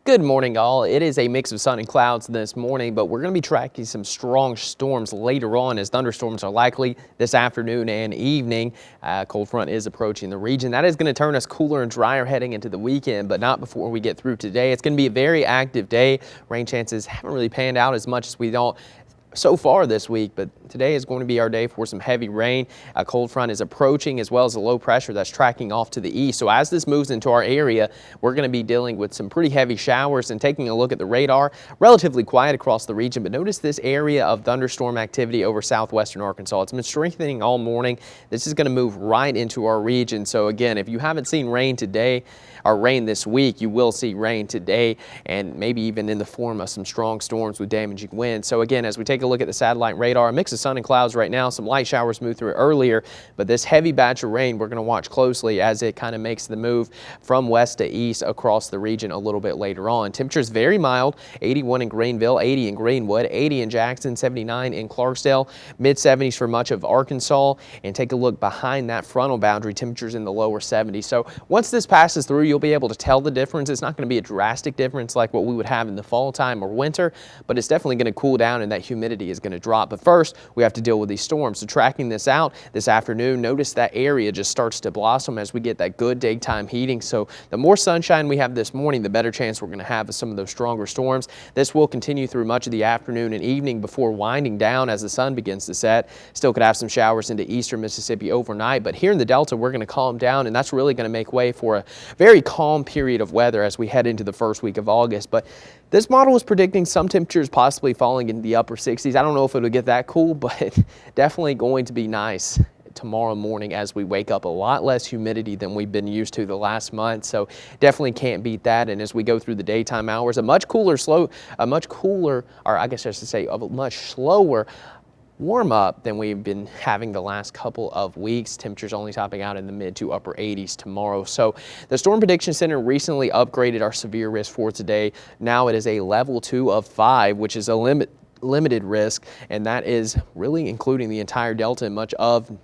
Good morning, all. It is a mix of sun and clouds this morning, but we're going to be tracking some strong storms later on as thunderstorms are likely this afternoon and evening. Cold front is approaching the region. That is going to turn us cooler and drier heading into the weekend, but not before we get through today. It's going to be a very active day. Rain chances haven't really panned out as much as we thought so far this week, but today is going to be our day for some heavy rain. A cold front is approaching, as well as a low pressure that's tracking off to the east. So as this moves into our area, we're going to be dealing with some pretty heavy showers. And taking a look at the radar, relatively quiet across the region, but notice this area of thunderstorm activity over southwestern Arkansas. It's been strengthening all morning. This is going to move right into our region. So again, if you haven't seen rain today or rain this week, you will see rain today, and maybe even in the form of some strong storms with damaging winds. So again, as we take a look at the satellite radar, a mix of sun and clouds right now. Some light showers moved through it earlier, but this heavy batch of rain we're going to watch closely as it kind of makes the move from west to east across the region a little bit later on. Temperatures very mild, 81 in Greenville, 80 in Greenwood, 80 in Jackson, 79 in Clarksdale, mid 70s for much of Arkansas. And take a look behind that frontal boundary, temperatures in the lower 70s. So once this passes through, you'll be able to tell the difference. It's not going to be a drastic difference like what we would have in the fall time or winter, but it's definitely going to cool down and that humidity is going to drop. But first, we have to deal with these storms. So tracking this out this afternoon, notice that area just starts to blossom as we get that good daytime heating. So the more sunshine we have this morning, the better chance we're going to have of some of those stronger storms. This will continue through much of the afternoon and evening before winding down as the sun begins to set. Still could have some showers into eastern Mississippi overnight, but here in the Delta, we're going to calm down, and that's really going to make way for a very calm period of weather as we head into the first week of August. But this model is predicting some temperatures possibly falling in the upper 60s. I don't know if it'll get that cool, but definitely going to be nice tomorrow morning as we wake up. A lot less humidity than we've been used to the last month, so definitely can't beat that. And as we go through the daytime hours, a much cooler, or I guess I should say a much slower warm up than we've been having the last couple of weeks. Temperatures only topping out in the mid to upper 80s tomorrow. So the Storm Prediction Center recently upgraded our severe risk for today. Now it is a level 2 of 5, which is a limited risk, and that is really including the entire Delta and much of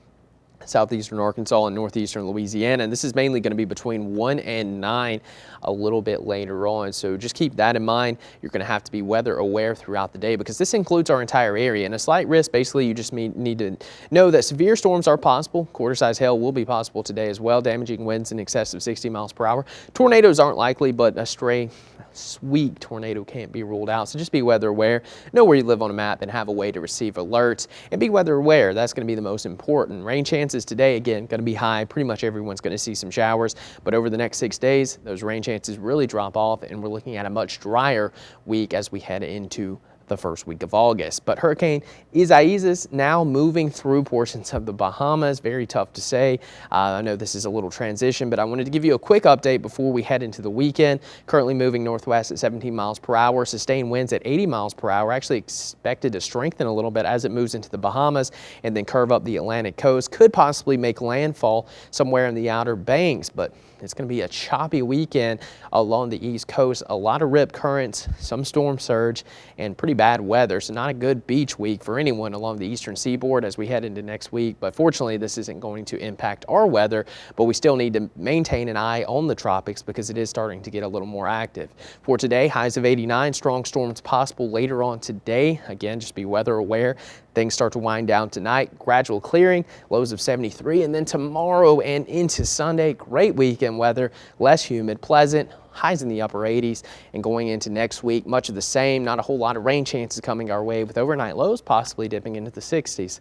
southeastern Arkansas and northeastern Louisiana. And this is mainly going to be between 1 and 9 a little bit later on. So just keep that in mind. You're going to have to be weather aware throughout the day because this includes our entire area. And a slight risk, basically, you just need to know that severe storms are possible. Quarter-size hail will be possible today as well. Damaging winds in excess of 60 miles per hour. Tornadoes aren't likely, but a stray sweet tornado can't be ruled out. So just be weather aware. Know where you live on a map and have a way to receive alerts. And be weather aware. That's going to be the most important. Rain chances today, again, going to be high. Pretty much everyone's going to see some showers. But over the next 6 days, those rain chances really drop off, and we're looking at a much drier week as we head into the first week of August. But Hurricane Isaias now moving through portions of the Bahamas. Very tough to say. I know this is a little transition, but I wanted to give you a quick update before we head into the weekend. Currently moving northwest at 17 miles per hour. Sustained winds at 80 miles per hour. Actually expected to strengthen a little bit as it moves into the Bahamas and then curve up the Atlantic coast. Could possibly make landfall somewhere in the Outer Banks, but it's going to be a choppy weekend along the East Coast. A lot of rip currents, some storm surge, and pretty bad weather. So not a good beach week for anyone along the eastern seaboard as we head into next week. But fortunately, this isn't going to impact our weather, but we still need to maintain an eye on the tropics because it is starting to get a little more active. For today, highs of 89, strong storms possible later on today. Again, just be weather aware. Things start to wind down tonight, gradual clearing, lows of 73, and then tomorrow and into Sunday, great weekend weather, less humid, pleasant, highs in the upper 80s, and going into next week, much of the same. Not a whole lot of rain chances coming our way with overnight lows possibly dipping into the 60s.